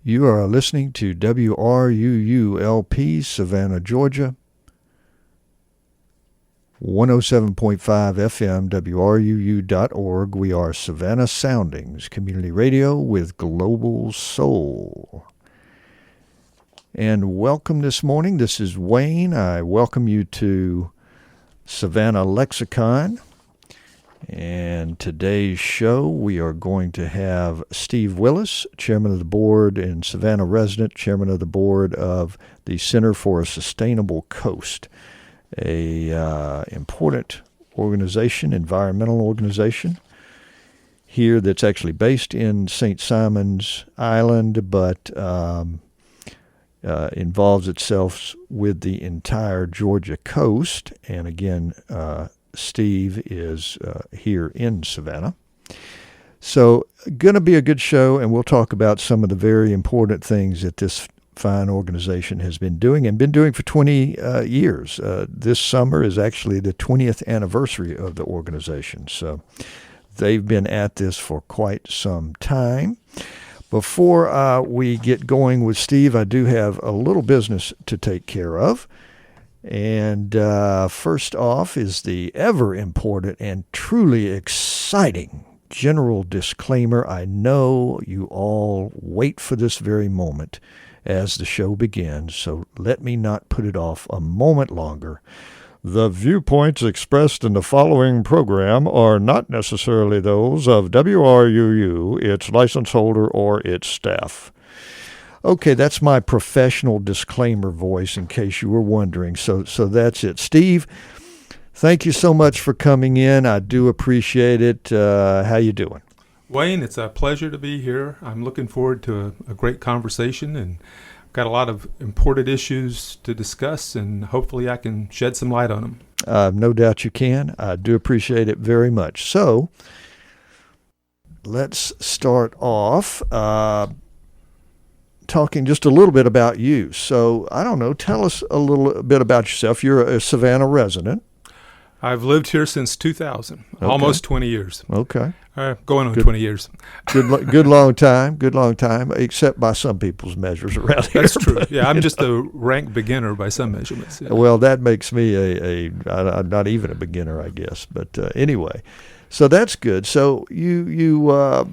You are listening to WRUU-LP, Savannah, Georgia, 107.5 FM, WRUU.org. We are Savannah Soundings, community radio with global soul. And welcome this morning. This is Wayne. I welcome you to Savannah Lexicon. And today's show, we are going to have Steve Willis, chairman of the board and Savannah resident, chairman of the board of the Center for a Sustainable Coast, a important organization, environmental organization here that's actually based in St. Simon's Island, but involves itself with the entire Georgia coast. And again, Steve is here in Savannah. So going to be a good show, and we'll talk about some of the very important things that this fine organization has been doing and been doing for 20 years. This summer is actually the 20th anniversary of the organization. So they've been at this for quite some time. Before we get going with Steve, I do have a little business to take care of. And first off is the ever important and truly exciting general disclaimer. I know you all wait for this very moment as the show begins, so let me not put it off a moment longer. The viewpoints expressed in the following program are not necessarily those of WRUU, its license holder, or its staff. Okay, that's my professional disclaimer voice in case you were wondering. So that's it. Steve, thank you so much for coming in. I do appreciate it. How you doing? Wayne, it's a pleasure to be here. I'm looking forward to a great conversation, and got a lot of important issues to discuss, and hopefully I can shed some light on them. No doubt you can. I do appreciate it very much. So let's start off talking just a little bit about you. So, I don't know, tell us a little bit about yourself. You're a Savannah resident. I've lived here since 2000, almost 20 years. Okay. Going on 20 years. Good long time, except by some people's measures around here. That's true. Yeah, I'm just a rank beginner by some measurements. Yeah. Well, that makes me I'm not even a beginner, I guess. But anyway, so that's good. So you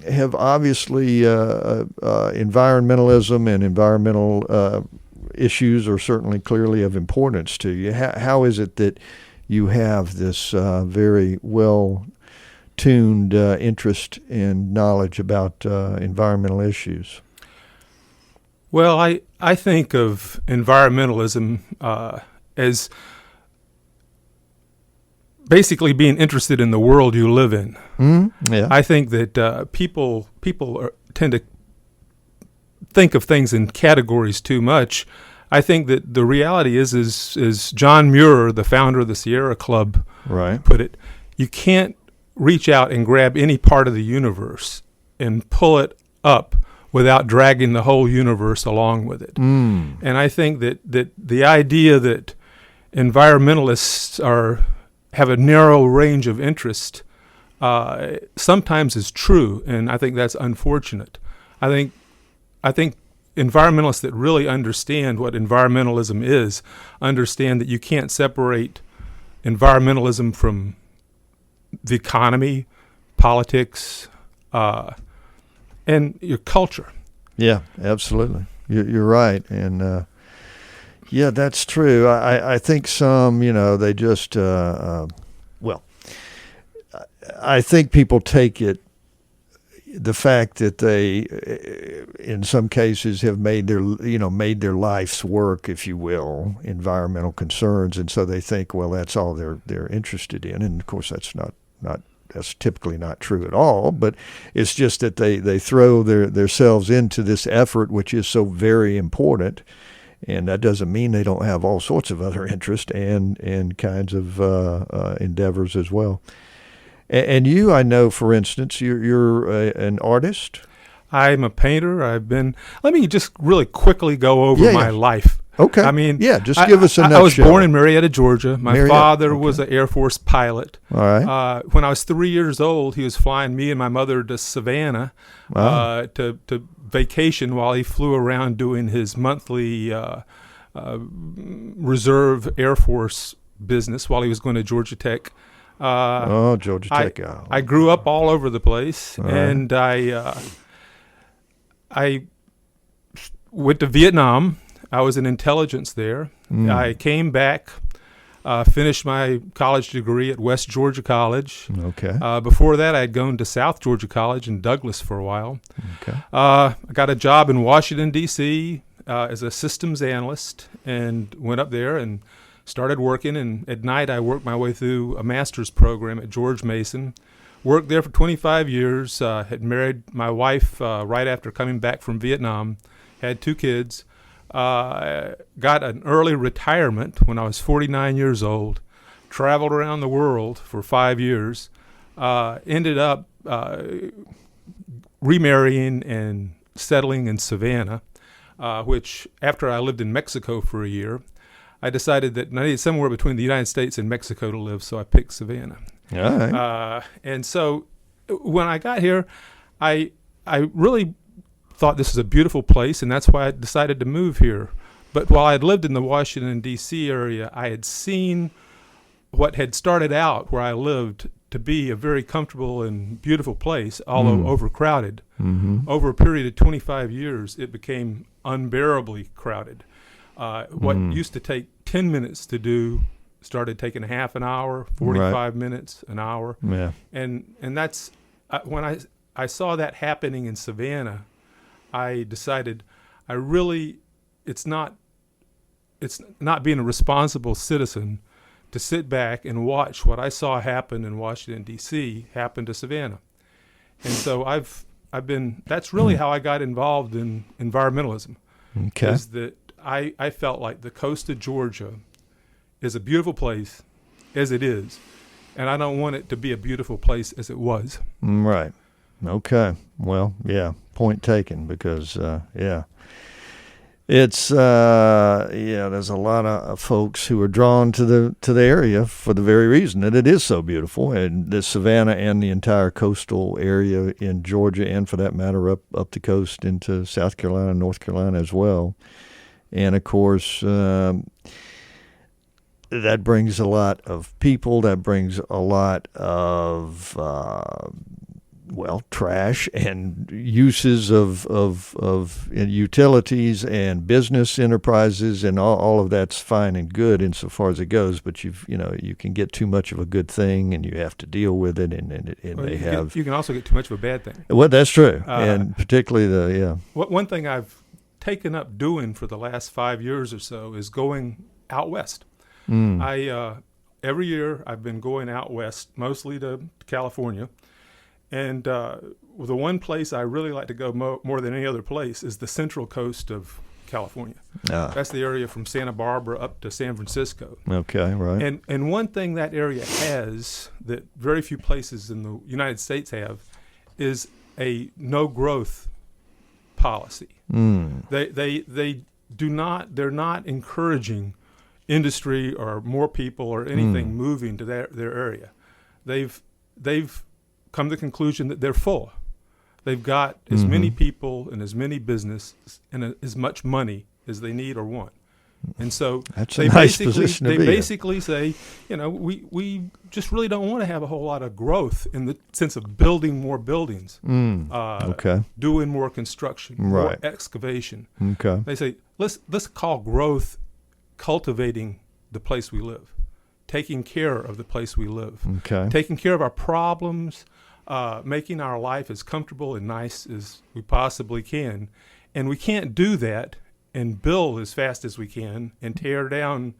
have obviously environmentalism and environmental issues are certainly clearly of importance to you. How is it that you have this very well-tuned interest and knowledge about environmental issues? Well, I think of environmentalism as basically being interested in the world you live in. Yeah. I think that people tend to think of things in categories too much. I think that the reality is John Muir, the founder of the Sierra Club, put it, you can't reach out and grab any part of the universe and pull it up without dragging the whole universe along with it. And I think that the idea that environmentalists have a narrow range of interest sometimes is true, and I think that's unfortunate. I think environmentalists that really understand what environmentalism is understand that you can't separate environmentalism from the economy, politics, and your culture. Yeah, absolutely. You're right, and yeah, that's true. I think some, they just, I think people take it, the fact that they, in some cases, have made their life's work, if you will, environmental concerns, and so they think, well, that's all they're interested in, and of course that's that's typically not true at all. But it's just that they throw themselves into this effort, which is so very important. And that doesn't mean they don't have all sorts of other interests and kinds of endeavors as well. And you, I know, for instance, you're an artist. I'm a painter. Let me just really quickly go over my life. Okay. I mean, yeah, just give us a nutshell. I was born in Marietta, Georgia. My father okay. was an Air Force pilot. All right. When I was 3 years old, he was flying me and my mother to Savannah to vacation while he flew around doing his monthly reserve Air Force business while he was going to Georgia Tech. Georgia Tech. I grew up all over the place, and I went to Vietnam. I was in intelligence there. I came back, finished my college degree at West Georgia College. Okay. Before that, I had gone to South Georgia College in Douglas for a while. Okay. I got a job in Washington, D.C. As a systems analyst, and went up there and started working. And at night, I worked my way through a master's program at George Mason. Worked there for 25 years. Had married my wife right after coming back from Vietnam. Had 2 kids. Got an early retirement when I was 49 years old. Traveled around the world for 5 years. Ended up remarrying and settling in Savannah, which after I lived in Mexico for a year, I decided that I needed somewhere between the United States and Mexico to live, so I picked Savannah. All right. And so when I got here, I really thought this was a beautiful place, and that's why I decided to move here. But while I had lived in the Washington, D.C. area, I had seen what had started out where I lived to be a very comfortable and beautiful place, although overcrowded. Over a period of 25 years, it became unbearably crowded. What used to take 10 minutes to do started taking half an hour, 45 minutes, an hour. Yeah. And that's when I saw that happening in Savannah, I decided it's not being a responsible citizen to sit back and watch what I saw happen in Washington, D.C. happen to Savannah. And so that's really how I got involved in environmentalism. Okay. Is that I felt like the coast of Georgia is a beautiful place as it is, and I don't want it to be a beautiful place as it was. Right. Okay. Well, yeah, point taken, because, it's, there's a lot of folks who are drawn to the area for the very reason that it is so beautiful, and the Savannah and the entire coastal area in Georgia, and for that matter, up the coast into South Carolina, North Carolina as well. And of course, that brings a lot of people, that brings a lot of, trash and uses of utilities and business enterprises, and all of that's fine and good insofar as it goes. But you can get too much of a good thing, and you have to deal with it, and you can also get too much of a bad thing. Well, that's true, and particularly One thing I've taken up doing for the last 5 years or so is going out west. Every year I've been going out west, mostly to California. And the one place I really like to go more than any other place is the central coast of California. That's the area from Santa Barbara up to San Francisco. Okay, right. And one thing that area has that very few places in the United States have is a no-growth policy. They're not encouraging industry or more people or anything moving to their area. They've come to the conclusion that they're full. They've got as many people and as many businesses and as much money as they need or want. And so they basically say, we just really don't want to have a whole lot of growth in the sense of building more buildings, doing more construction, more excavation. Okay. They say, let's call growth cultivating the place we live, taking care of the place we live, taking care of our problems, making our life as comfortable and nice as we possibly can. And we can't do that and build as fast as we can and tear down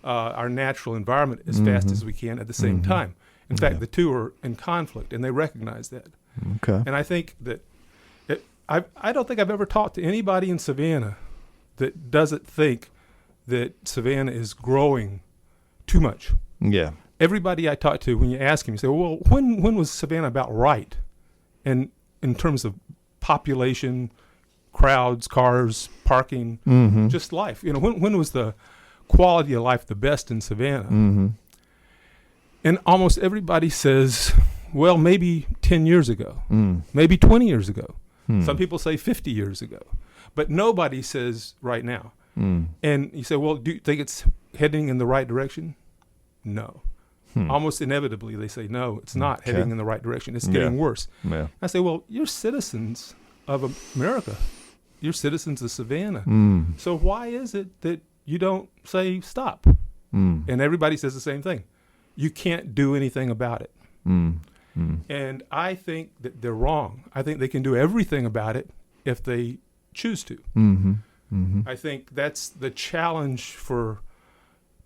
our natural environment as fast as we can at the same time. In fact, the two are in conflict, and they recognize that. Okay. And I think that I don't think I've ever talked to anybody in Savannah that doesn't think that Savannah is growing too much. Yeah. Everybody I talk to, when you ask him, you say, well, when was Savannah about right? And in terms of population, crowds, cars, parking, just life. You know, when was the quality of life the best in Savannah? And almost everybody says, well, maybe 10 years ago, maybe 20 years ago. Some people say 50 years ago. But nobody says right now. And you say, well, do you think it's heading in the right direction? No. Almost inevitably, they say, no, it's not heading in the right direction. It's getting worse. Yeah. I say, well, you're citizens of America. You're citizens of Savannah. So why is it that you don't say stop? And everybody says the same thing. You can't do anything about it. And I think that they're wrong. I think they can do everything about it if they choose to. I think that's the challenge for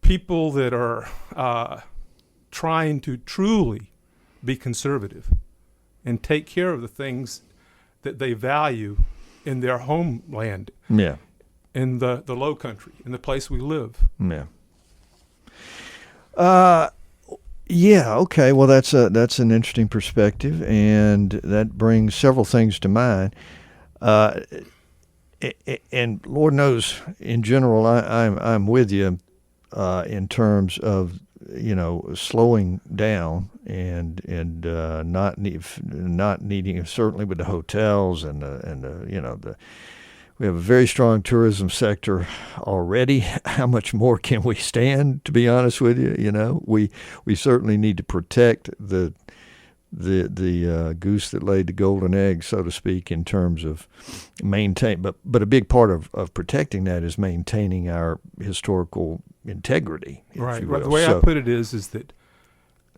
people that are trying to truly be conservative and take care of the things that they value in their homeland, in the low country, in the place we live. Yeah, okay. Well, that's an interesting perspective, and that brings several things to mind. And Lord knows, in general, I'm with you in terms of slowing down and not needing, certainly with the hotels and we have a very strong tourism sector already. How much more can we stand, to be honest with you? We certainly need to protect the goose that laid the golden egg, so to speak, in terms of maintain. But a big part of protecting that is maintaining our historical integrity, if you will. The way I put it is that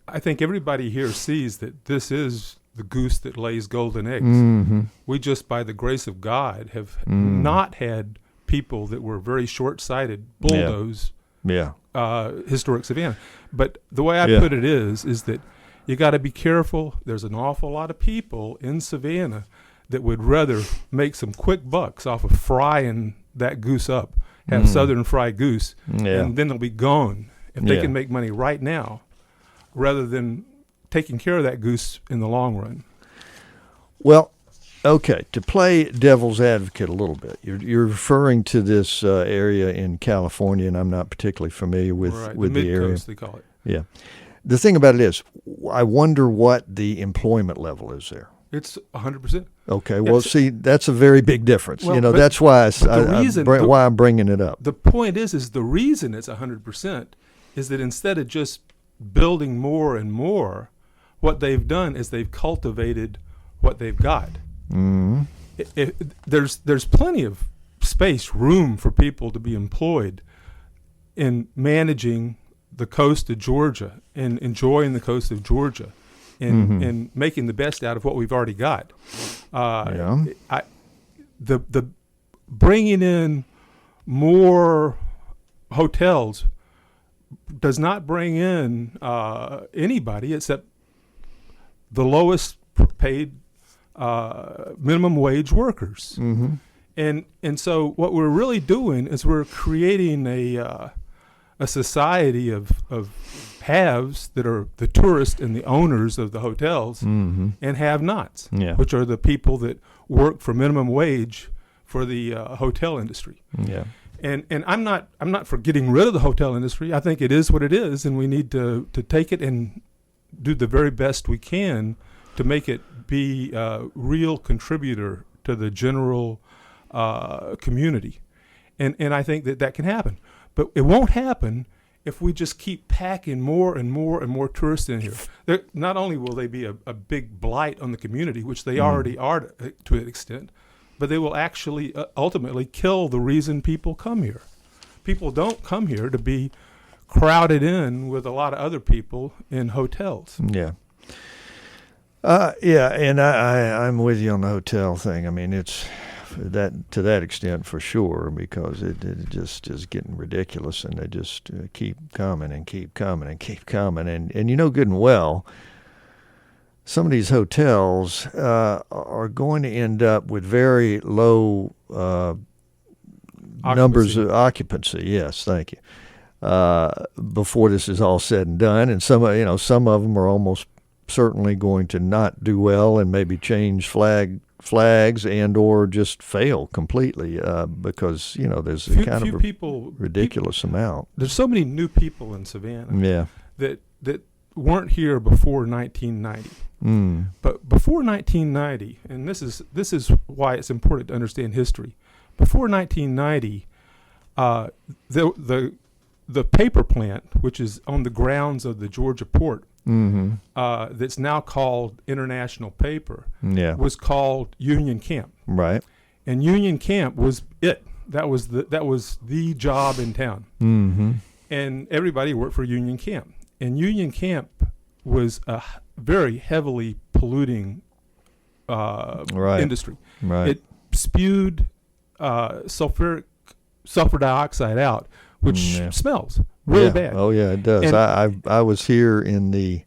I think everybody here sees that this is the goose that lays golden eggs. We just, by the grace of God, have not had people that were very short-sighted bulldoze historic Savannah. But the way I put it is that you got to be careful. There's an awful lot of people in Savannah that would rather make some quick bucks off of frying that goose up, have southern fried goose, and then they'll be gone if they can make money right now, rather than taking care of that goose in the long run. Well, okay, to play devil's advocate a little bit, you're referring to this area in California, and I'm not particularly familiar with the area. Mid-coast, they call it. Yeah. The thing about it is, I wonder what the employment level is there. It's 100%. Okay, well, see, that's a very big difference. Well, that's why why I'm bringing it up. The point is the reason it's 100% is that instead of just building more and more, what they've done is they've cultivated what they've got. There's plenty of space, room for people to be employed in managing the coast of Georgia and enjoying the coast of Georgia and making the best out of what we've already got. The bringing in more hotels does not bring in anybody except the lowest paid minimum wage workers. And so what we're really doing is we're creating a society of haves that are the tourists and the owners of the hotels, and have-nots, which are the people that work for minimum wage for the hotel industry. And I'm not for getting rid of the hotel industry. I think it is what it is, and we need to take it and do the very best we can to make it be a real contributor to the general community. And I think that can happen. But it won't happen if we just keep packing more and more and more tourists in here. Not only will they be a big blight on the community, which they already are to an extent, but they will actually ultimately kill the reason people come here. People don't come here to be crowded in with a lot of other people in hotels. And I'm with you on the hotel thing. I mean, it's that to that extent for sure, because it just is getting ridiculous, and they just keep coming and keep coming and keep coming, and you know good and well, some of these hotels are going to end up with very low numbers of occupancy. Yes, thank you. Before this is all said and done, and some of them are almost certainly going to not do well and maybe change flags flags and or just fail completely because there's a kind of ridiculous amount. There's so many new people in Savannah. Yeah. That weren't here before 1990. But before 1990, and this is why it's important to understand history. Before 1990, the paper plant, which is on the grounds of the Georgia port, that's now called International Paper, was called Union Camp. Right. And Union Camp was it. That was the job in town. And everybody worked for Union Camp. And Union Camp was a very heavily polluting industry. Right. It spewed sulfur dioxide out, which smells really bad. Oh yeah, it does. I was here in the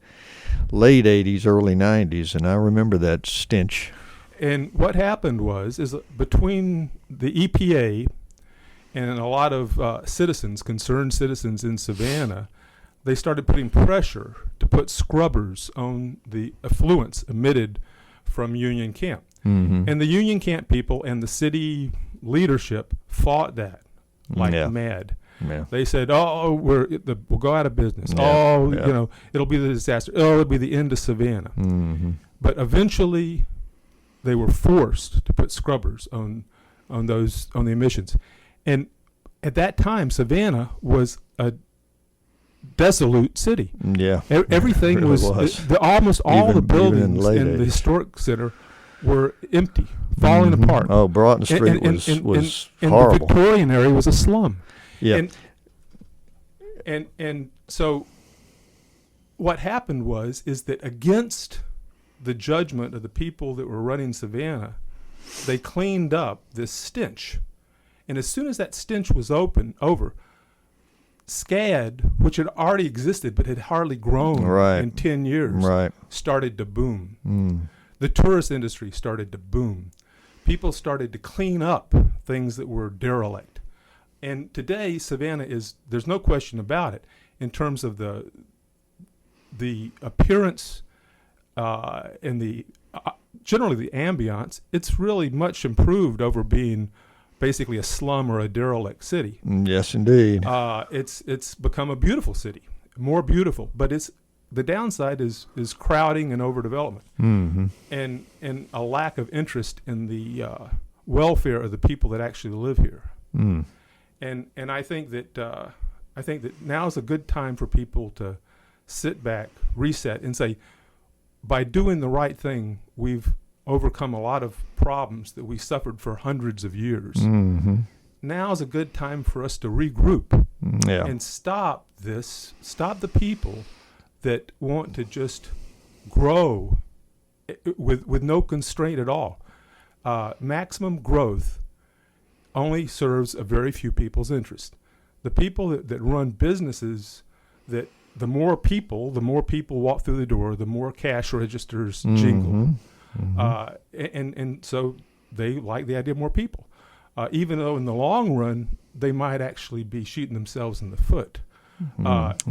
late 80s, early 90s, and I remember that stench. And what happened is between the EPA and a lot of concerned citizens in Savannah, they started putting pressure to put scrubbers on the effluents emitted from Union Camp. And the Union Camp people and the city leadership fought that like mad. Yeah. They said, "Oh, we'll go out of business. It'll be the disaster. Oh, it'll be the end of Savannah." But eventually, they were forced to put scrubbers on the emissions. And at that time, Savannah was a desolate city. Yeah, everything really was. Almost all the buildings in the historic center were empty, falling apart. Oh, Broughton Street was And horrible. the Victorian area was a slum. Yeah. And so what happened is that against the judgment of the people that were running Savannah, they cleaned up this stench. And as soon as that stench was over, SCAD, which had already existed but had hardly grown in 10 years, started to boom. The tourist industry started to boom. People started to clean up things that were derelict. And today, Savannah there's no question about it, in terms of the appearance and generally the ambiance, it's really much improved over being basically a slum or a derelict city. Yes, indeed. It's become a beautiful city, more beautiful, but the downside is crowding and overdevelopment, and a lack of interest in the welfare of the people that actually live here. And I think that now is a good time for people to sit back, reset, and say, by doing the right thing, we've overcome a lot of problems that we suffered for hundreds of years. Now is a good time for us to regroup and stop the people that want to just grow with no constraint at all. Maximum growth only serves a very few people's interest. The people that run businesses, that the more people walk through the door, the more cash registers jingle. And so they like the idea of more people, even though in the long run they might actually be shooting themselves in the foot. But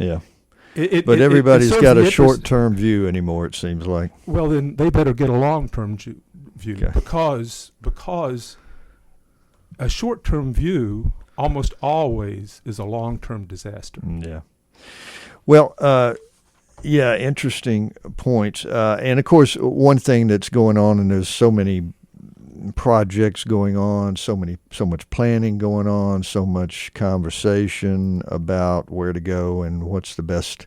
everybody's got a short-term view anymore, it seems like. Well, then they better get a long-term view, because a short-term view almost always is a long-term disaster. Yeah. Well, interesting points. And, of course, one thing that's going on, and there's so many projects going on, so much planning going on, so much conversation about where to go and what's the best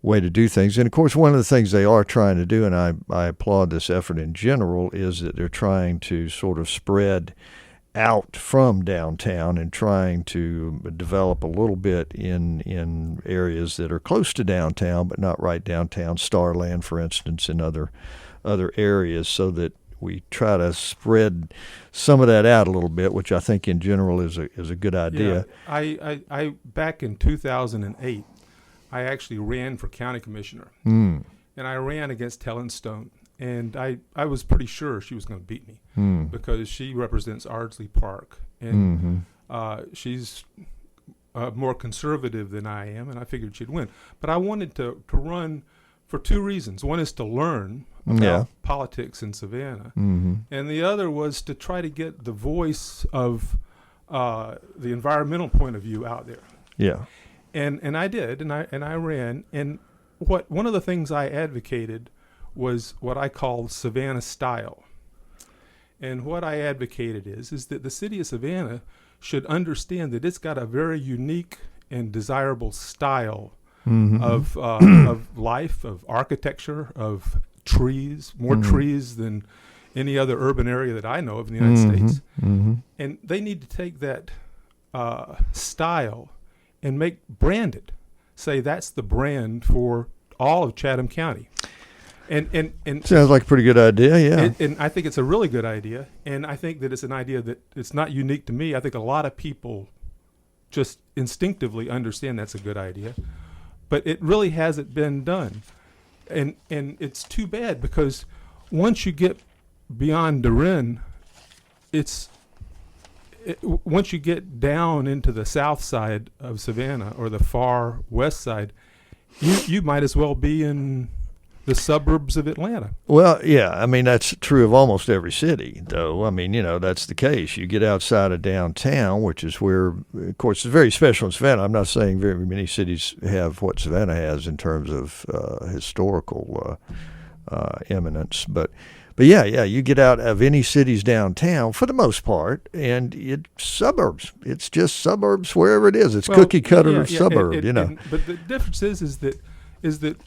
way to do things. And, of course, one of the things they are trying to do, and I applaud this effort in general, is that they're trying to sort of spread out from downtown and trying to develop a little bit in areas that are close to downtown but not right downtown, Starland, for instance, and other areas, so that we try to spread some of that out a little bit, which I think in general is a good idea. Yeah, I back in 2008, I actually ran for county commissioner, and I ran against Helen Stone. And I was pretty sure she was going to beat me because she represents Ardsley Park. And she's more conservative than I am, and I figured she'd win. But I wanted to run for two reasons. One is to learn about politics in Savannah, and the other was to try to get the voice of the environmental point of view out there. Yeah. And I did, and I ran. And one of the things I advocated was what I call Savannah style. And what I advocated is that the city of Savannah should understand that it's got a very unique and desirable style of life, of architecture, of trees, more trees than any other urban area that I know of in the United States. And they need to take that style and brand it. Say that's the brand for all of Chatham County. And sounds like a pretty good idea, yeah. And I think it's a really good idea. And I think that it's an idea that it's not unique to me. I think a lot of people just instinctively understand that's a good idea. But it really hasn't been done. And it's too bad, because once you get beyond Durin, once you get down into the south side of Savannah or the far west side, you might as well be in the suburbs of Atlanta. Well, yeah, I mean, that's true of almost every city, though. I mean, that's the case. You get outside of downtown, which is where, of course, it's very special in Savannah. I'm not saying very many cities have what Savannah has in terms of historical eminence, but yeah, you get out of any cities downtown for the most part, and it's suburbs. It's just suburbs wherever it is. It's cookie cutter suburb, But the difference is that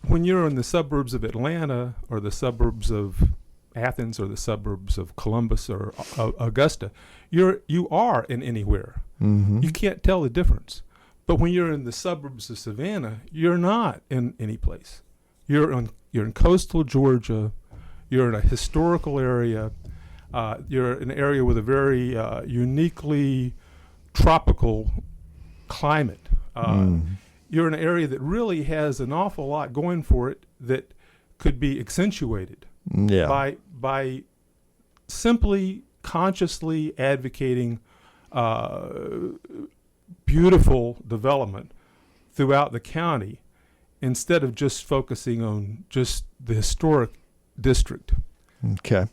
when you're in the suburbs of Atlanta or the suburbs of Athens or the suburbs of Columbus or Augusta, you are in anywhere. You can't tell the difference. But when you're in the suburbs of Savannah, you're not in any place. You're in coastal Georgia. You're in a historical area. You're in an area with a very uniquely tropical climate. You're in an area that really has an awful lot going for it that could be accentuated by simply consciously advocating beautiful development throughout the county instead of just focusing on just the historic district. Okay.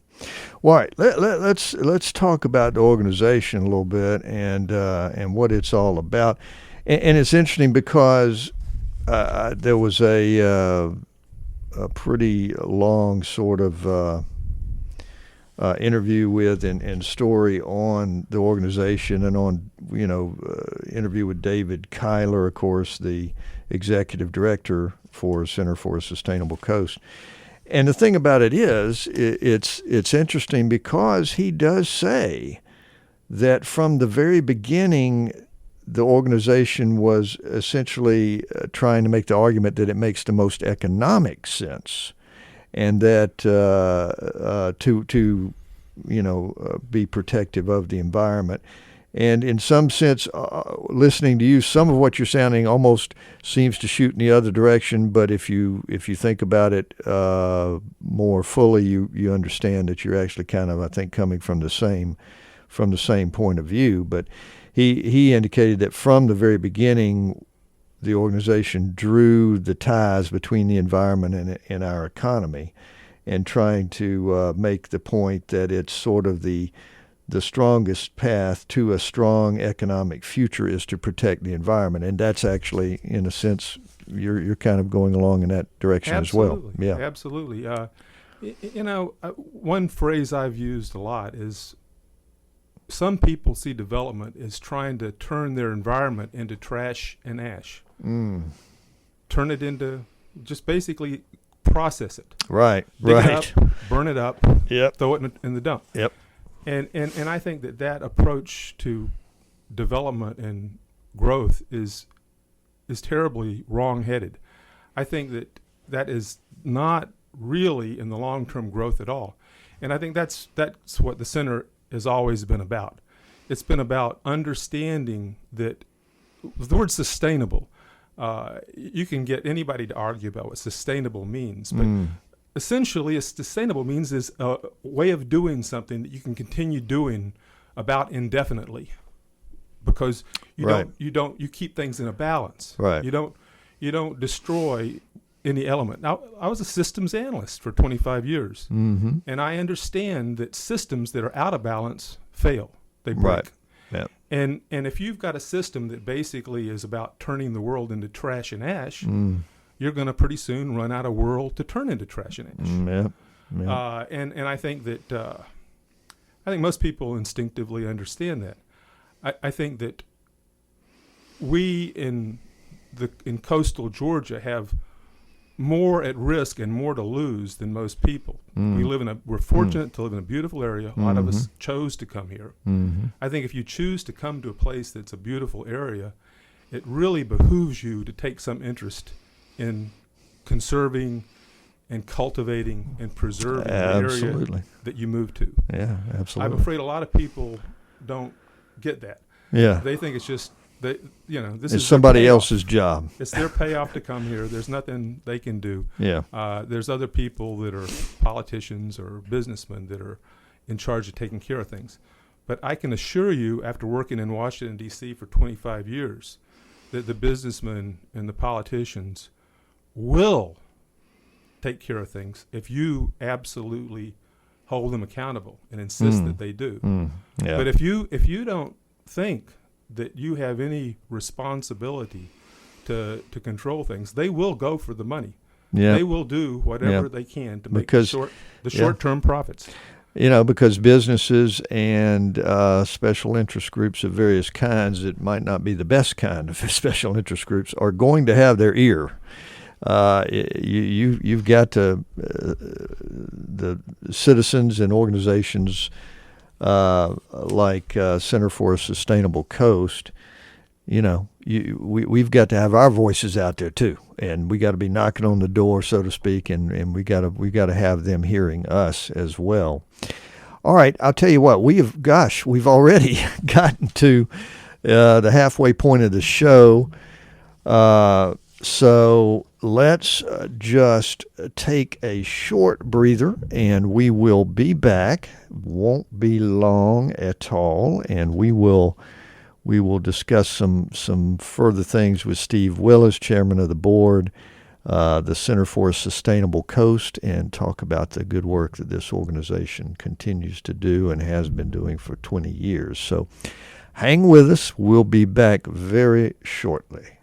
Well, all right. Let's talk about the organization a little bit and what it's all about. And it's interesting because there was a pretty long sort of interview with and story on the organization, and on interview with David Kyler, of course, the executive director for Center for a Sustainable Coast. And the thing about it is, it's interesting because he does say that from the very beginning, the organization was essentially trying to make the argument that it makes the most economic sense, and that to be protective of the environment. And in some sense, listening to you, some of what you're sounding almost seems to shoot in the other direction. But if you think about it more fully, you understand that you're actually kind of, I think, coming from the same point of view. But he indicated that from the very beginning, the organization drew the ties between the environment and our economy, and trying to make the point that it's sort of the strongest path to a strong economic future is to protect the environment. And that's actually, in a sense, you're kind of going along in that direction as well. Yeah, absolutely. One phrase I've used a lot is, some people see development as trying to turn their environment into trash and ash. Turn it into, just basically process it. Right. Dig it up, burn it up. Yep. Throw it in the dump. Yep. And I think that approach to development and growth is terribly wrong-headed. I think that is not really in the long-term growth at all. And I think that's what the center has always been about. It's been about understanding that the word sustainable, you can get anybody to argue about what sustainable means, but essentially, sustainable means is a way of doing something that you can continue doing about indefinitely, because you keep things in a balance. Right. You don't destroy any element. Now, I was a systems analyst for 25 years, Mm-hmm. and I understand that systems that are out of balance fail. They break. Right. Yeah. And if you've got a system that basically is about turning the world into trash and ash, you're going to pretty soon run out of world to turn into trash and ash. Yeah. Yeah. And I think that I think most people instinctively understand that. I think that we in coastal Georgia have more at risk and more to lose than most people. We're fortunate to live in a beautiful area. A lot of us chose to come here. Mm-hmm. I think if you choose to come to a place that's a beautiful area, it really behooves you to take some interest in conserving and cultivating and preserving the area that you move to. Yeah, absolutely. I'm afraid a lot of people don't get that. Yeah. They think it's just this It's is somebody else's job. It's their payoff to come here. There's nothing they can do. Yeah. There's other people that are politicians or businessmen that are in charge of taking care of things. But I can assure you, after working in Washington, D.C. for 25 years, that the businessmen and the politicians will take care of things if you absolutely hold them accountable and insist that they do. Yeah. But if you don't think that you have any responsibility to control things, they will go for the money. Yeah. They will do whatever they can to make Because- the short-term profits. Because businesses and special interest groups of various kinds, it might not be the best kind of special interest groups, are going to have their ear. You've got to the citizens and organizations like Center for a Sustainable Coast. We've got to have our voices out there too, and we got to be knocking on the door, so to speak, and we got to have them hearing us as well. All right, I'll tell you what, we've already gotten to the halfway point of the show. So let's just take a short breather, and we will be back. Won't be long at all, and we will discuss some further things with Steve Willis, chairman of the board, the Center for a Sustainable Coast, and talk about the good work that this organization continues to do and has been doing for 20 years. So hang with us. We'll be back very shortly.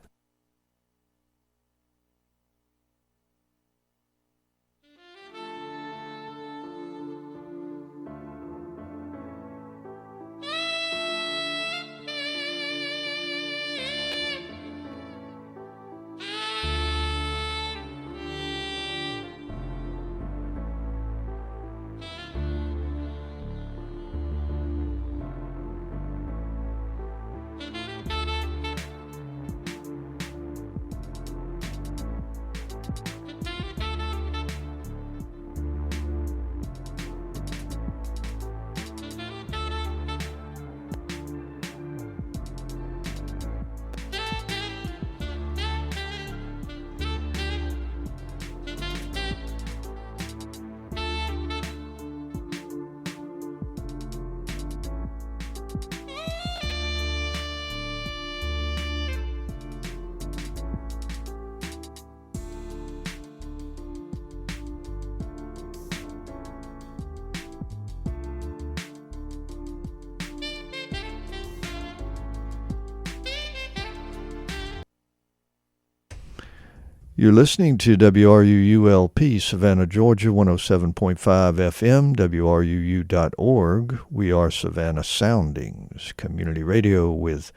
You're listening to WRUU-LP, Savannah, Georgia, 107.5 FM, WRUU.org. We are Savannah Soundings, community radio with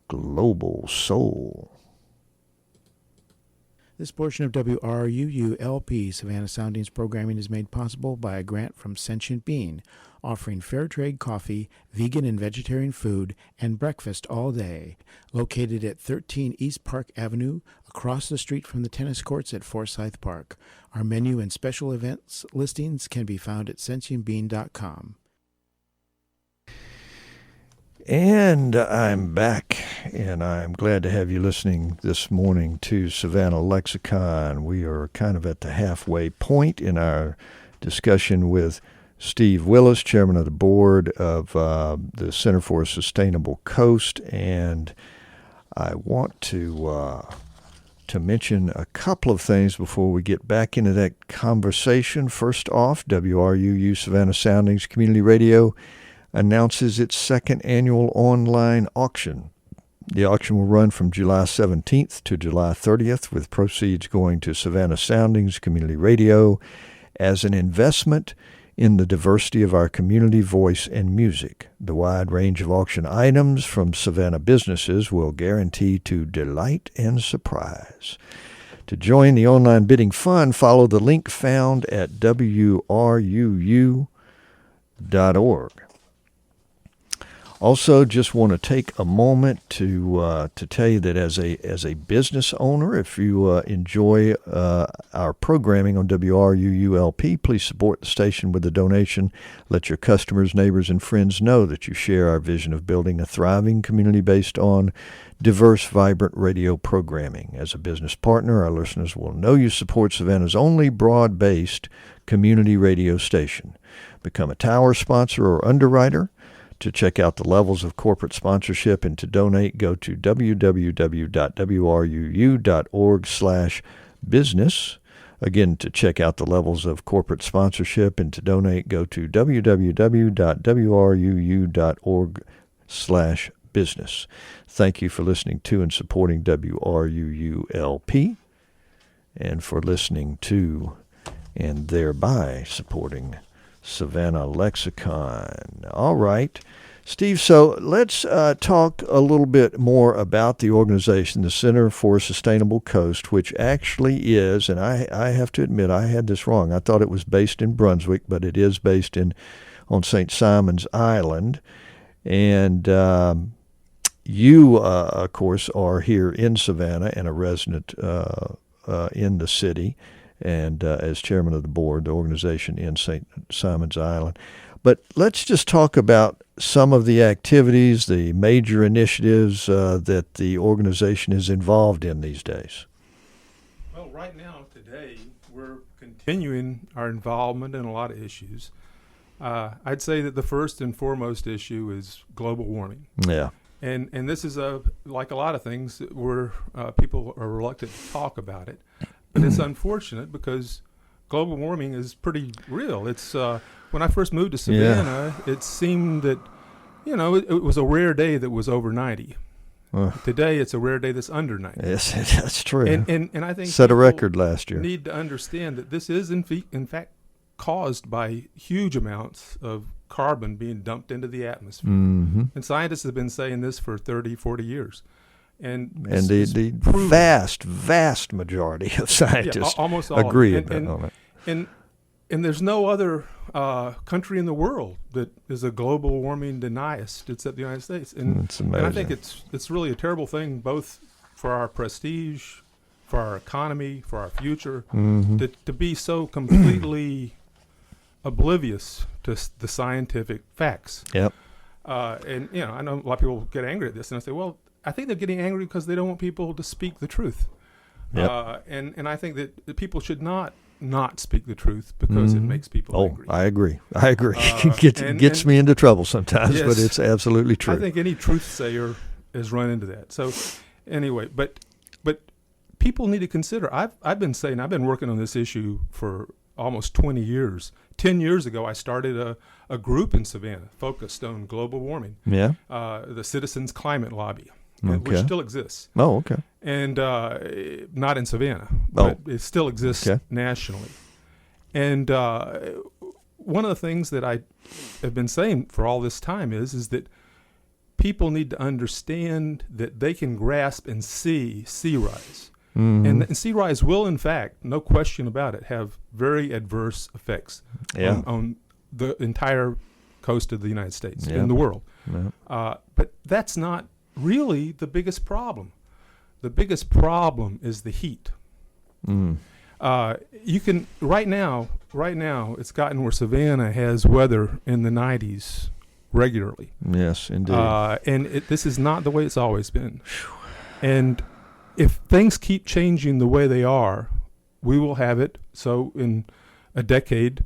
global soul. This portion of WRUU-LP, Savannah Soundings programming is made possible by a grant from Sentient Bean, offering fair trade coffee, vegan and vegetarian food, and breakfast all day. Located at 13 East Park Avenue, across the street from the tennis courts at Forsyth Park. Our menu and special events listings can be found at sentientbean.com. And I'm back, and I'm glad to have you listening this morning to Savannah Lexicon. We are kind of at the halfway point in our discussion with Steve Willis, chairman of the board of the Center for a Sustainable Coast, and I want to to mention a couple of things before we get back into that conversation. First off, WRUU Savannah Soundings Community Radio announces its second annual online auction. The auction will run from July 17th to July 30th, with proceeds going to Savannah Soundings Community Radio as an investment in the diversity of our community voice and music. The wide range of auction items from Savannah businesses will guarantee to delight and surprise. To join the online bidding fun, follow the link found at WRUU.org. Also, just want to take a moment to tell you that as a business owner, if you enjoy our programming on WRUU-LP, please support the station with a donation. Let your customers, neighbors, and friends know that you share our vision of building a thriving community based on diverse, vibrant radio programming. As a business partner, our listeners will know you support Savannah's only broad-based community radio station. Become a tower sponsor or underwriter. To check out the levels of corporate sponsorship and to donate, go to www.wruu.org/business. Again, to check out the levels of corporate sponsorship and to donate, go to www.wruu.org/business. Thank you for listening to and supporting WRUU-LP, and for listening to and thereby supporting Savannah Lexicon. All right, Steve, so let's talk a little bit more about the organization, the Center for a Sustainable Coast, which actually is, and I have to admit I had this wrong. I thought it was based in Brunswick, but it is based on St. Simon's Island. And you, of course, are here in Savannah and a resident in the city, and as chairman of the board, the organization in St. Simon's Island. But let's just talk about some of the activities, the major initiatives that the organization is involved in these days. Well, right now, today, we're continuing our involvement in a lot of issues. I'd say that the first and foremost issue is global warming. Yeah. And this is like a lot of things where people are reluctant to talk about it. But it's unfortunate because global warming is pretty real. It's when I first moved to Savannah, it seemed that, it was a rare day that was over 90. Today, it's a rare day that's under 90. Yes, that's true. And I think set a record last year. Need to understand that this is in fact caused by huge amounts of carbon being dumped into the atmosphere. Mm-hmm. And scientists have been saying this for 30, 40 years. And the vast majority of scientists almost all agree on it. And there's no other country in the world that is a global warming deniist except the United States. And it's amazing. And I think it's really a terrible thing, both for our prestige, for our economy, for our future, to be so completely oblivious to the scientific facts. Yep. And I know a lot of people get angry at this, and I say, well, I think they're getting angry because they don't want people to speak the truth. Yep. And I think that people should not speak the truth because it makes people angry. I agree. It gets me into trouble sometimes, yes, but it's absolutely true. I think any truth sayer has run into that. So anyway, but people need to consider, I've been working on this issue for almost 20 years. 10 years ago, I started a group in Savannah focused on global warming. Yeah. The Citizens Climate Lobby. Okay. Which still exists. Oh, okay. And not in Savannah, but it still exists nationally. And one of the things that I have been saying for all this time is that people need to understand that they can grasp and see sea rise. Mm-hmm. And sea rise will, in fact, no question about it, have very adverse effects on the entire coast of the United States and the world. Yeah. But that's not really the biggest problem. The biggest problem is the heat. You can right now it's gotten where Savannah has weather in the 90s regularly. Yes, indeed. And this is not the way it's always been. And if things keep changing the way they are, we will have it. So in a decade,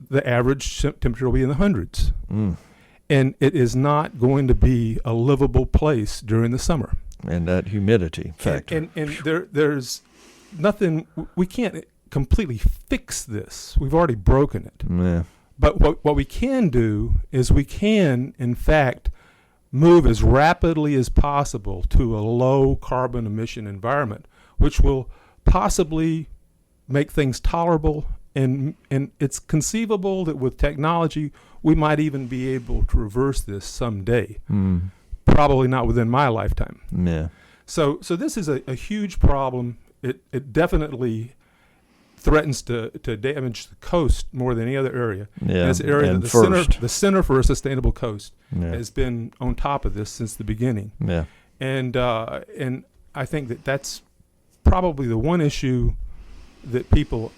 the average temperature will be in the hundreds. And it is not going to be a livable place during the summer. And that humidity factor. And there's nothing, we can't completely fix this. We've already broken it. Yeah. But what we can do is we can, in fact, move as rapidly as possible to a low carbon emission environment, which will possibly make things tolerable. And it's conceivable that with technology, we might even be able to reverse this someday. Probably not within my lifetime. Yeah. So this is a huge problem. It definitely threatens to damage the coast more than any other area. Yeah. And it's an area And that the Center for a Sustainable Coast Yeah. has been on top of this since the beginning. Yeah. And I think that's probably the one issue that people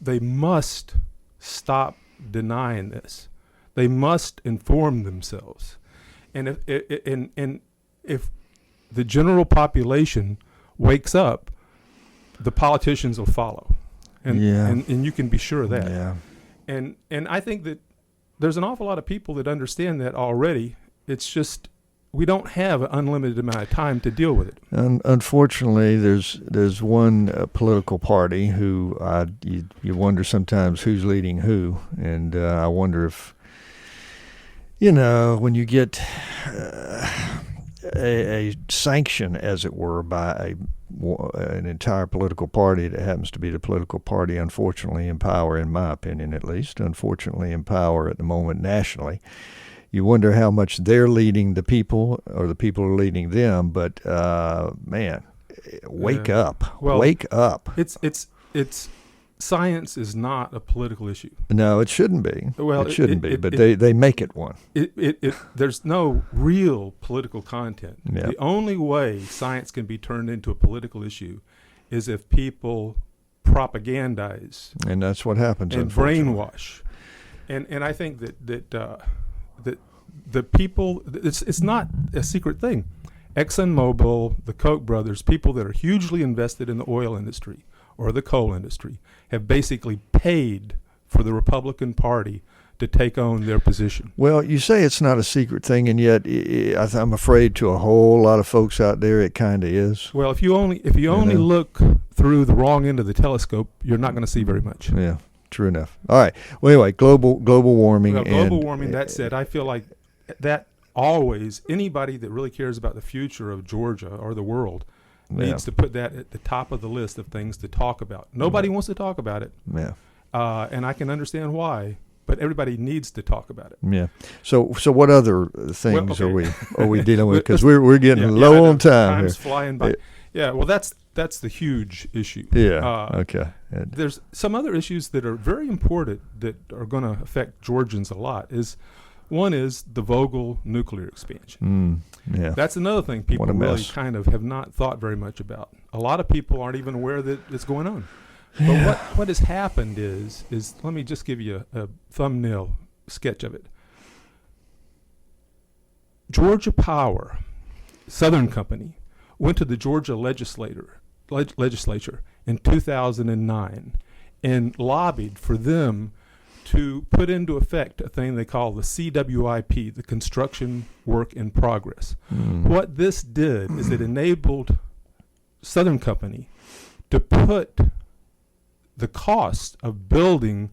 they must stop denying this. They must inform themselves. And if the general population wakes up, the politicians will follow. And you can be sure of that. Yeah. And I think that there's an awful lot of people that understand that already. It's just we don't have an unlimited amount of time to deal with it. Unfortunately, there's one political party who you wonder sometimes who's leading who, and I wonder if when you get a sanction, as it were, by an entire political party that happens to be the political party, unfortunately, in power, in my opinion at least, unfortunately in power at the moment nationally. You wonder how much they're leading the people or the people are leading them, but man, wake up. Well, wake up. It's science is not a political issue. No, it shouldn't be. Well, it shouldn't be, but they make it one. There's no real political content. Yeah. The only way science can be turned into a political issue is if people propagandize And that's what happens, and unfortunately. brainwash. And I think that the people, it's not a secret thing. ExxonMobil, the Koch brothers, people that are hugely invested in the oil industry or the coal industry, have basically paid for the Republican Party to take on their position. Well, you say it's not a secret thing, and yet I'm afraid to a whole lot of folks out there it kind of is. Well, if you only look through the wrong end of the telescope, you're not going to see very much. Yeah, true enough. All right. Well, anyway, global warming. Well, global warming. That said, I feel like that always anybody that really cares about the future of Georgia or the world needs to put that at the top of the list of things to talk about. Nobody wants to talk about it. Yeah. And I can understand why, but everybody needs to talk about it. Yeah. So what other things Well, are we dealing with? Because we're getting low on time Time's here. flying by. Yeah. Well, that's the huge issue. Yeah. Okay. There's some other issues that are very important that are going to affect Georgians a lot. One is the Vogtle nuclear expansion. Yeah. That's another thing people What a really mess. kind of have not thought very much about. A lot of people aren't even aware that it's going on. But what has happened is let me just give you a thumbnail sketch of it. Georgia Power, Southern Company, went to the Georgia legislature in 2009 and lobbied for them to put into effect a thing they call the CWIP, the Construction Work in Progress. What this did is it enabled Southern Company to put the cost of building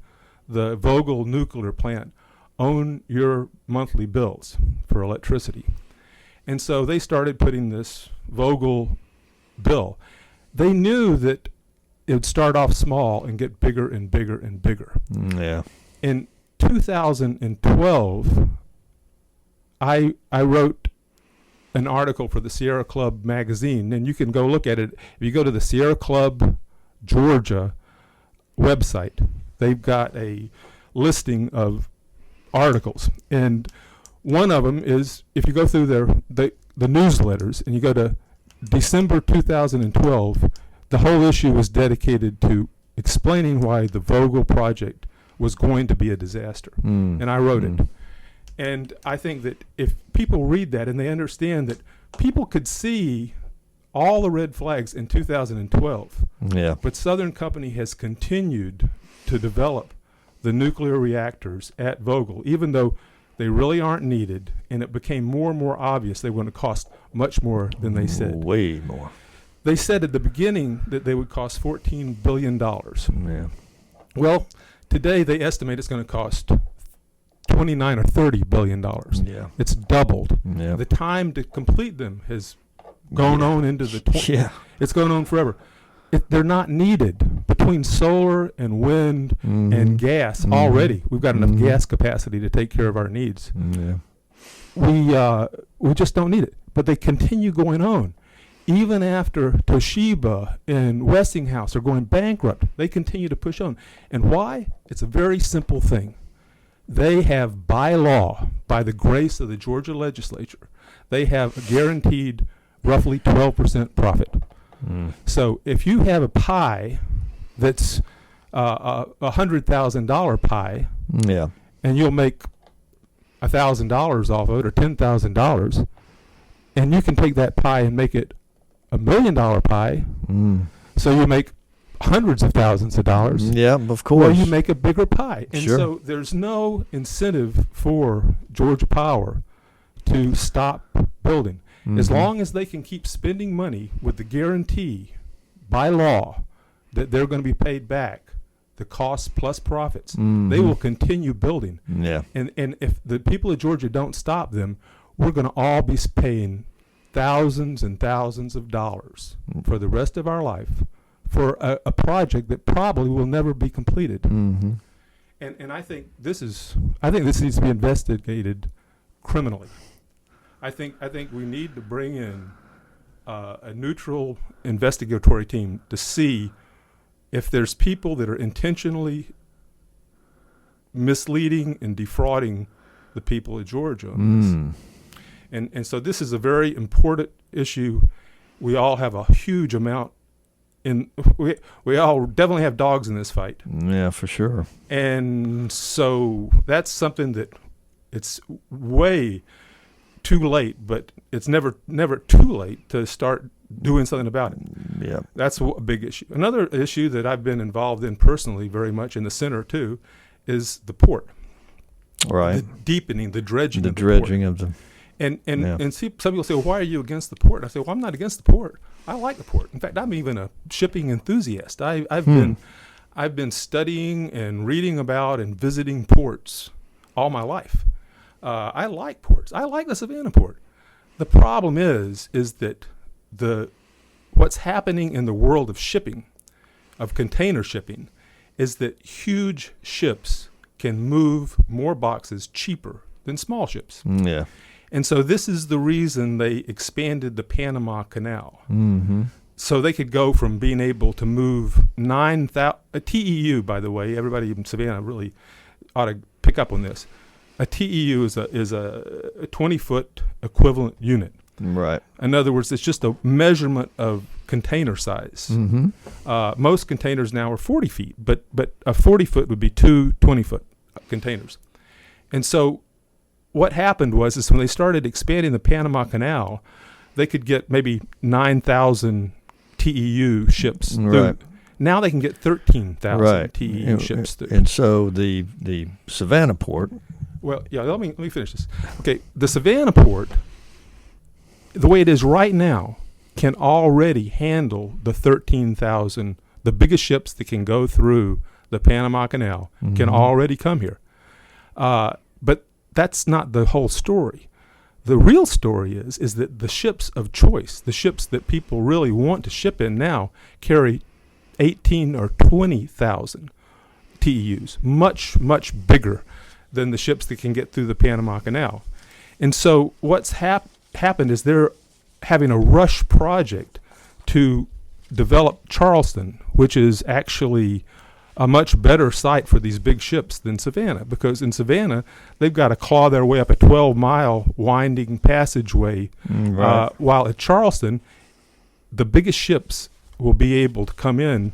the Vogtle nuclear plant on your monthly bills for electricity. And so they started putting this Vogtle bill. They knew that it would start off small and get bigger and bigger and bigger. Yeah. In 2012, I wrote an article for the Sierra Club magazine, and you can go look at it. If you go to the Sierra Club Georgia website, they've got a listing of articles, and one of them is, if you go through the newsletters and you go to December 2012, the whole issue was dedicated to explaining why the Vogtle project was going to be a disaster. And I wrote it. And I think that if people read that and they understand that people could see all the red flags in 2012, but Southern Company has continued to develop the nuclear reactors at Vogtle, even though They really aren't needed, and it became more and more obvious they were going to cost much more than they said. Way more. They said at the beginning that they would cost $14 billion. Yeah. Well, today they estimate it's going to cost 29 or $30 billion. Yeah. It's doubled. Yeah. The time to complete them has gone on into the 20s. Yeah. It's going on forever. They're not needed. Between solar and wind and gas, already we've got enough gas capacity to take care of our needs. Yeah. We just don't need it. But they continue going on. Even after Toshiba and Westinghouse are going bankrupt, they continue to push on. And why? It's a very simple thing. They have, by law, by the grace of the Georgia legislature, they have a guaranteed roughly 12% profit. So if you have a pie that's a $100,000 pie, Yeah. and you'll make $1,000 off of it or $10,000, and you can take that pie and make it $1 million pie, so you make hundreds of thousands of dollars. Yeah, of course. Or you make a bigger pie. And Sure. so there's no incentive for Georgia Power to stop building. As long as they can keep spending money with the guarantee by law that they're going to be paid back the costs plus profits, they will continue building. Yeah. And if the people of Georgia don't stop them, we're going to all be paying thousands and thousands of dollars for the rest of our life for a project that probably will never be completed. And I think this needs to be investigated criminally. I think we need to bring in a neutral investigatory team to see if there's people that are intentionally misleading and defrauding the people of Georgia on this. And so this is a very important issue. We all have a huge amount we all definitely have dogs in this fight. Yeah, for sure. And so that's something that it's way too late, but it's never too late to start doing something about it. Yeah. That's a big issue. Another issue that I've been involved in personally very much in the center too is the port. Right. The deepening, the dredging The of the dredging port. of the. And see, some people say, well, why are you against the port? I say, well, I'm not against the port. I like the port. In fact, I'm even a shipping enthusiast. I've been studying and reading about and visiting ports all my life. I like ports. I like the Savannah port. The problem is that what's happening in the world of shipping, of container shipping, is that huge ships can move more boxes cheaper than small ships. Yeah. And so this is the reason they expanded the Panama Canal. So they could go from being able to move 9,000, a TEU, by the way, everybody in Savannah really ought to pick up on this. A TEU is a 20-foot equivalent unit. Right. In other words, it's just a measurement of container size. Most containers now are 40 feet, but a 40-foot would be two 20-foot containers. And so what happened is when they started expanding the Panama Canal, they could get maybe 9,000 TEU ships through. Right. Now they can get 13,000 Right. TEU ships through. And so the Savannah port. Well, yeah, let me finish this. Okay, the Savannah port, the way it is right now, can already handle the 13,000, the biggest ships that can go through the Panama Canal can already come here. But that's not the whole story. The real story is that the ships of choice, the ships that people really want to ship in now, carry 18 or 20,000 TEUs, much, much bigger than the ships that can get through the Panama Canal. And so what's happened is they're having a rush project to develop Charleston, which is actually a much better site for these big ships than Savannah, because in Savannah, they've got to claw their way up a 12-mile winding passageway, while at Charleston, the biggest ships will be able to come in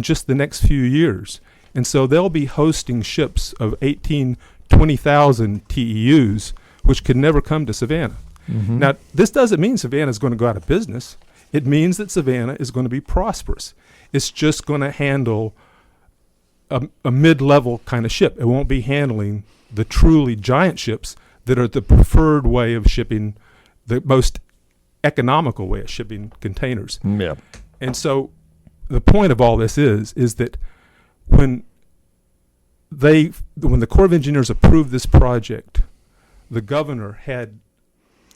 just the next few years. And so they'll be hosting ships of 18, 20,000 TEUs, which could never come to Savannah. Now, this doesn't mean Savannah is going to go out of business. It means that Savannah is going to be prosperous. It's just going to handle a mid-level kind of ship. It won't be handling the truly giant ships that are the preferred way of shipping, the most economical way of shipping containers. Yeah. And so the point of all this is that when the Corps of Engineers approved this project, the governor had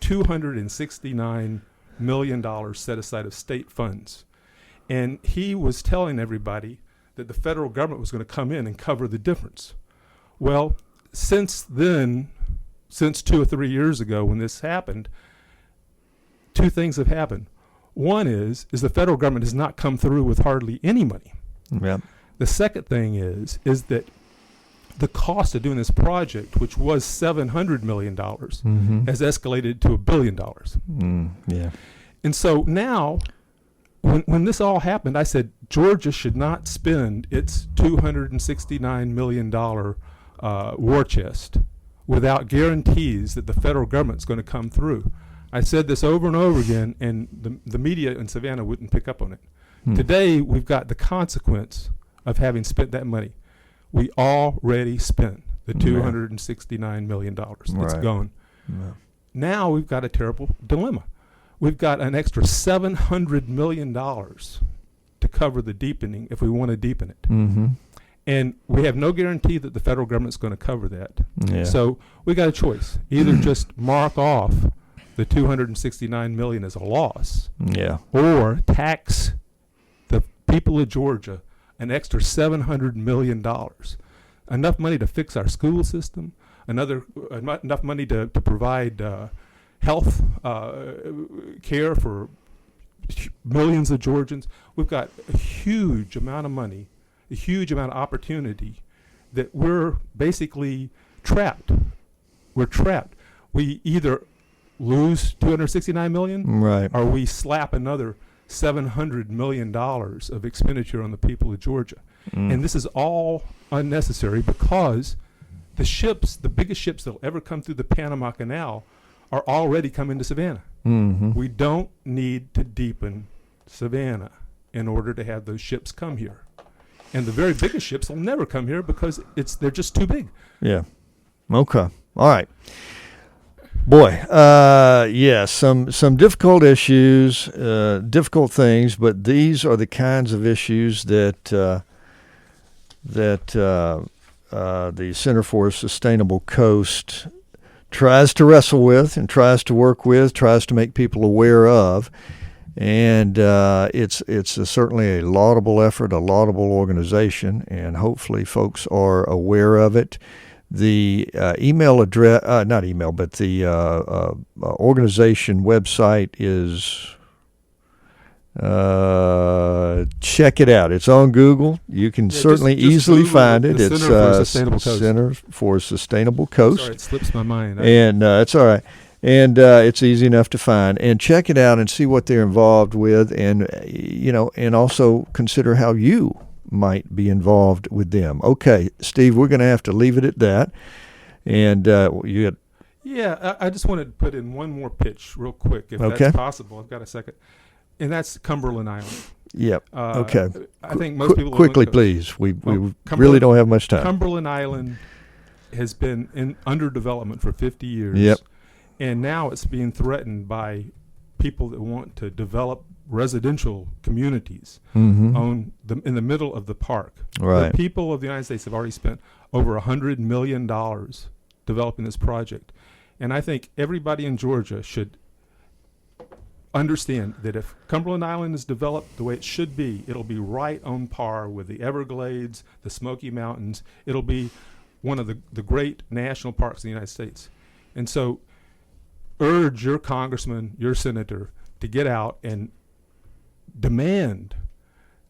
$269 million set aside of state funds. And he was telling everybody that the federal government was going to come in and cover the difference. Well, since then, since 2 or 3 years ago when this happened, two things have happened. One is the federal government has not come through with hardly any money. Yeah. The second thing is that the cost of doing this project, which was $700 million, has escalated to $1 billion. Yeah. And so now, when this all happened, I said Georgia should not spend its $269 million war chest without guarantees that the federal government's going to come through. I said this over and over again, and the media in Savannah wouldn't pick up on it. Today, we've got the consequence of having spent that money. We already spent the $269 million. It's gone. Yeah. Now we've got a terrible dilemma. We've got an extra $700 million to cover the deepening if we want to deepen it. Mm-hmm. And we have no guarantee that the federal government's going to cover that. Yeah. So we got a choice. Either just mark off the $269 million as a loss, Yeah. or tax the people of Georgia an extra $700 million. Enough money to fix our school system, enough money to provide health care for millions of Georgians. We've got a huge amount of money, a huge amount of opportunity that we're basically trapped. We're trapped. We either lose $269 million, Right. or we slap another $700 million of expenditure on the people of Georgia. And this is all unnecessary because the biggest ships that will ever come through the Panama Canal are already coming to Savannah. Mm-hmm. We don't need to deepen Savannah in order to have those ships come here. And the very biggest ships will never come here because they're just too big. Yeah. Okay. All right. Boy, some difficult issues, difficult things, but these are the kinds of issues that the Center for a Sustainable Coast tries to wrestle with and tries to work with, tries to make people aware of. And it's certainly a laudable effort, a laudable organization, and hopefully folks are aware of it. The email address, not email, but the organization website is, check it out. It's on Google. You can certainly just easily Google find it. the It's Center for a Sustainable Coast. Center for a Sustainable Coast. Sorry, it slips my mind. And it's all right. And it's easy enough to find. And check it out and see what they're involved with, and and also consider how you might be involved with them. Okay, Steve, we're going to have to leave it at that. And you got. Yeah, I just wanted to put in one more pitch real quick, if Okay. that's possible. I've got a second. And that's Cumberland Island. Yep. Okay. I think most people quickly, don't know. please. We Cumberland- really don't have much time. Cumberland Island has been under development for 50 years. Yep. And now it's being threatened by people that want to develop residential communities Mm-hmm. in the middle of the park. Right. The people of the United States have already spent over $100 million developing this project. And I think everybody in Georgia should understand that if Cumberland Island is developed the way it should be, it'll be right on par with the Everglades, the Smoky Mountains. It'll be one of the great national parks in the United States. And so urge your congressman, your senator, to get out and demand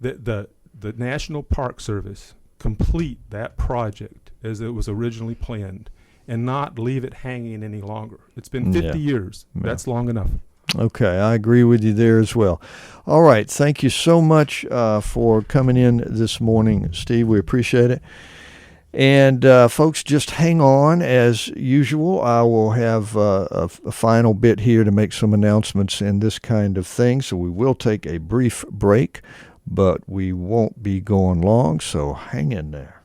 that the National Park Service complete that project as it was originally planned and not leave it hanging any longer. It's been 50 years. Yeah. That's long enough. Okay, I agree with you there as well. All right, thank you so much for coming in this morning, Steve. We appreciate it. And folks, just hang on. As usual, I will have a final bit here to make some announcements and this kind of thing. So we will take a brief break, but we won't be going long, so hang in there.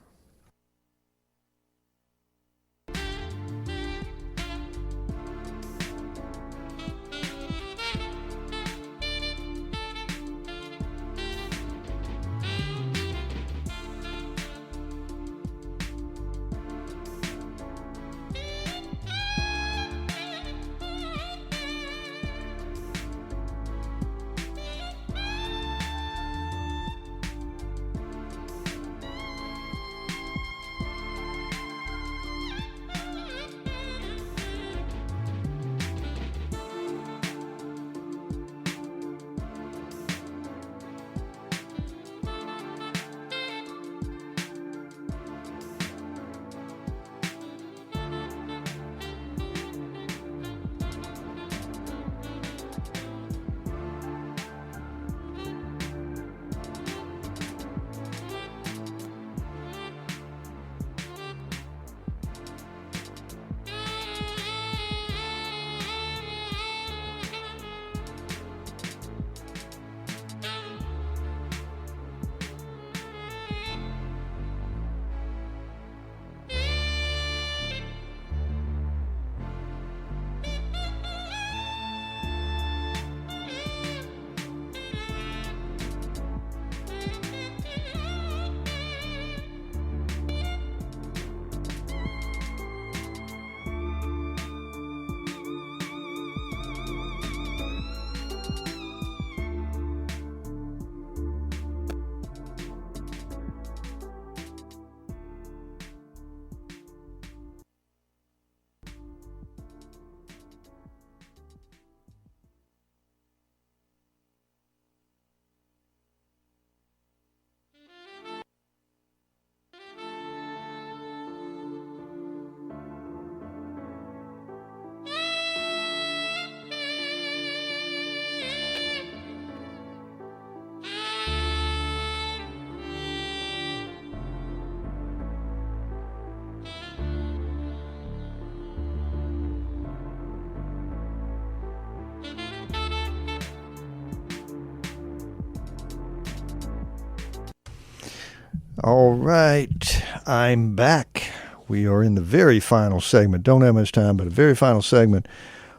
All right, I'm back. We are in the very final segment. Don't have much time, but a very final segment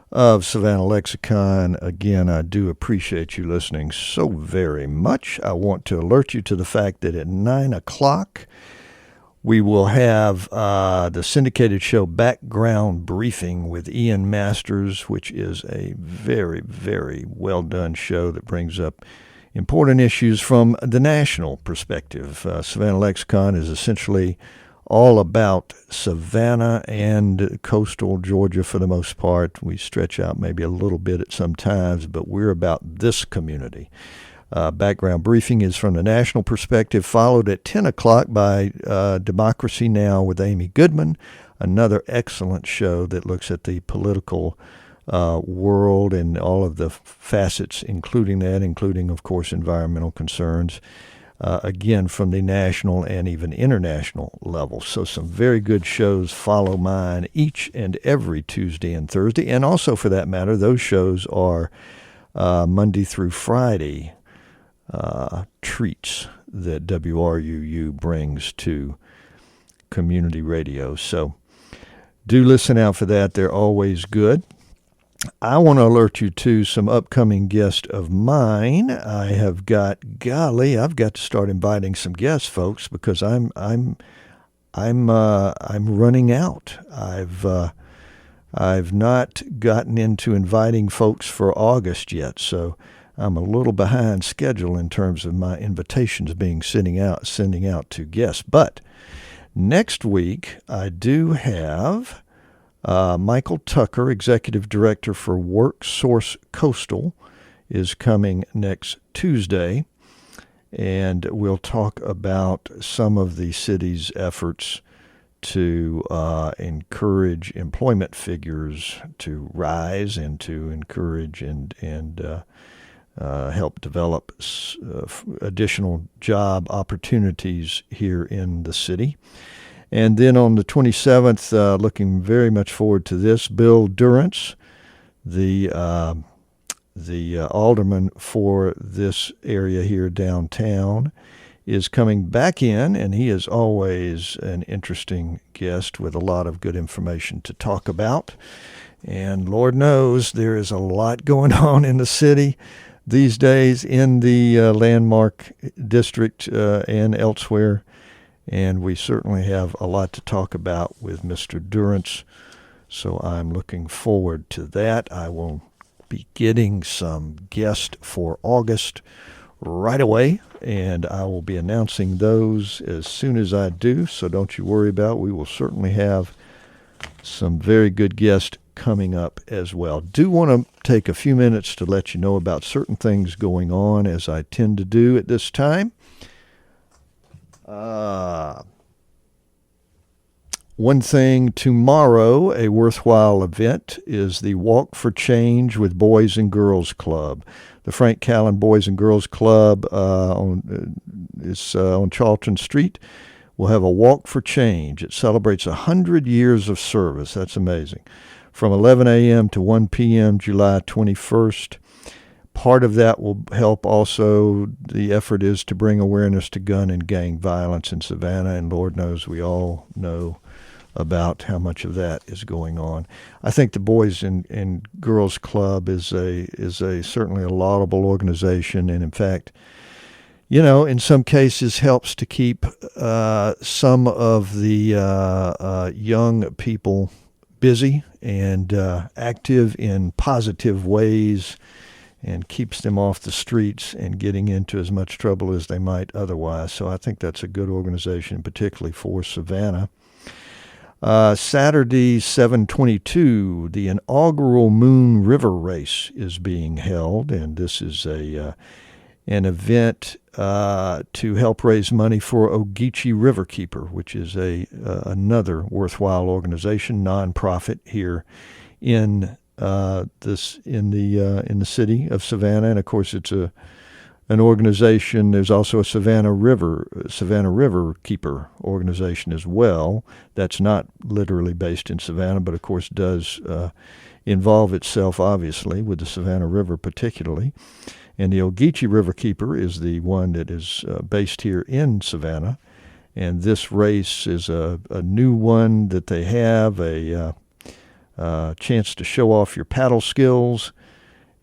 of Savannah Lexicon. Again, I do appreciate you listening so very much. I want to alert you to the fact that at 9 o'clock, we will have the syndicated show Background Briefing with Ian Masters, which is a very, very well done show that brings up important issues from the national perspective. Savannah Lexicon is essentially all about Savannah and coastal Georgia for the most part. We stretch out maybe a little bit at some times, but we're about this community. Background Briefing is from the national perspective, followed at 10 o'clock by Democracy Now! With Amy Goodman, another excellent show that looks at the political world and all of the facets, including, of course, environmental concerns, again, from the national and even international level. So some very good shows follow mine each and every Tuesday and Thursday. And also, for that matter, those shows are Monday through Friday treats that WRUU brings to community radio. So do listen out for that. They're always good. I want to alert you to some upcoming guests of mine. I've got to start inviting some guests, folks, because I'm running out. I've not gotten into inviting folks for August yet, so I'm a little behind schedule in terms of my invitations sending out to guests. But next week I do have Michael Tucker, Executive Director for WorkSource Coastal, is coming next Tuesday, and we'll talk about some of the city's efforts to encourage employment figures to rise and to encourage and help develop additional job opportunities here in the city. And then on the 27th, looking very much forward to this, Bill Durrance, the alderman for this area here downtown, is coming back in, and he is always an interesting guest with a lot of good information to talk about. And Lord knows there is a lot going on in the city these days in the Landmark District and elsewhere. And we certainly have a lot to talk about with Mr. Durrance, so I'm looking forward to that. I will be getting some guests for August right away, and I will be announcing those as soon as I do, so don't you worry about it. We will certainly have some very good guests coming up as well. Do want to take a few minutes to let you know about certain things going on, as I tend to do at this time. One thing, tomorrow, a worthwhile event is the Walk for Change with Boys and Girls Club. The Frank Callan Boys and Girls Club is on Charlton Street. We'll have a Walk for Change. It celebrates 100 years of service. That's amazing. From 11 a.m. to 1 p.m., July 21st. Part of that will help also, the effort is to bring awareness to gun and gang violence in Savannah, and Lord knows we all know about how much of that is going on. I think the Boys and Girls Club is certainly a laudable organization, and in fact, in some cases helps to keep some of the young people busy and active in positive ways, and keeps them off the streets and getting into as much trouble as they might otherwise. So I think that's a good organization, particularly for Savannah. Saturday, 7/22, the inaugural Moon River Race is being held, and this is an event to help raise money for Ogeechee Riverkeeper, which is another worthwhile organization, nonprofit here in the city of Savannah. And of course, it's an organization. There's also a Savannah River Keeper organization as well. That's not literally based in Savannah, but of course does involve itself obviously with the Savannah River particularly. And the Ogeechee Riverkeeper is the one that is based here in Savannah. And this race is a new one that they have, a chance to show off your paddle skills.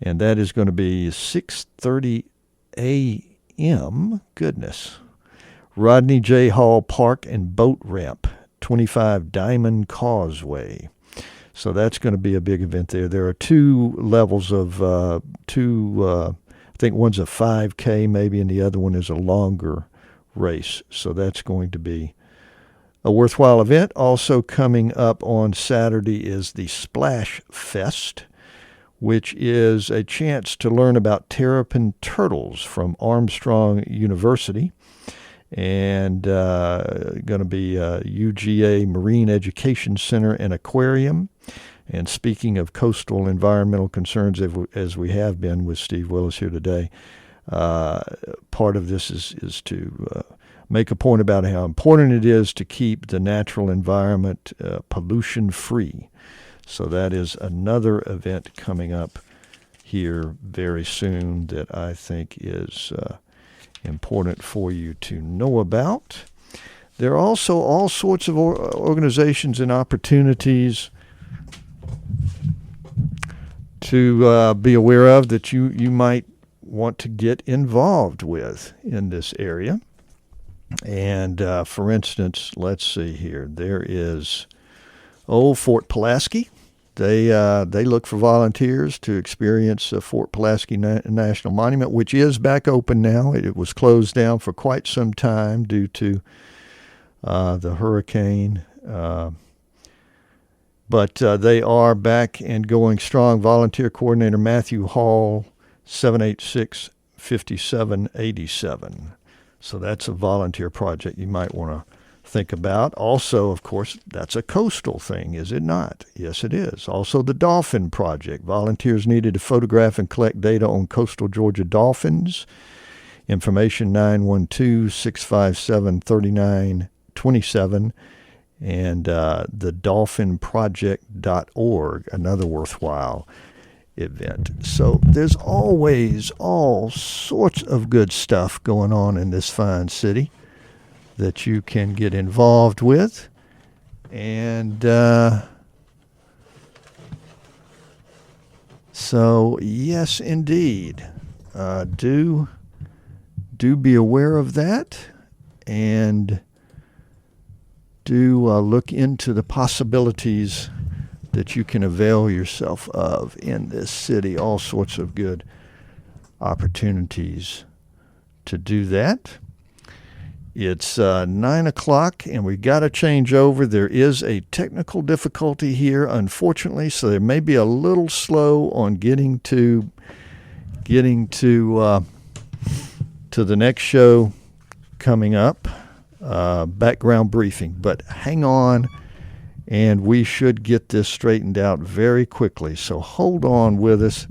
And that is going to be 6:30 a.m. Goodness. Rodney J. Hall Park and Boat Ramp, 25 Diamond Causeway. So that's going to be a big event there. There are two levels of I think one's a 5K maybe, and the other one is a longer race. So that's going to be a worthwhile event. Also coming up on Saturday is the Splash Fest, which is a chance to learn about terrapin turtles from Armstrong University. And going to be UGA Marine Education Center and Aquarium. And speaking of coastal environmental concerns, as we have been with Steve Willis here today, part of this is to make a point about how important it is to keep the natural environment pollution-free. So that is another event coming up here very soon that I think is important for you to know about. There are also all sorts of organizations and opportunities to be aware of that you might want to get involved with in this area. And for instance, let's see here. There is Fort Pulaski. They look for volunteers to experience Fort Pulaski National Monument, which is back open now. It was closed down for quite some time due to the hurricane. But they are back and going strong. Volunteer Coordinator Matthew Hall, 786-5787. So that's a volunteer project you might want to think about. Also, of course, that's a coastal thing, is it not? Yes, it is. Also, the Dolphin Project. Volunteers needed to photograph and collect data on coastal Georgia dolphins. Information 912-657-3927. And the dolphinproject.org, another worthwhile event. So there's always all sorts of good stuff going on in this fine city that you can get involved with. And so, yes, indeed, do be aware of that, and do look into the possibilities that you can avail yourself of in this city. All sorts of good opportunities to do that. It's 9 o'clock, and we got to change over. There is a technical difficulty here, unfortunately, so there may be a little slow on getting to the next show coming up, background briefing. But hang on, and we should get this straightened out very quickly. So hold on with us.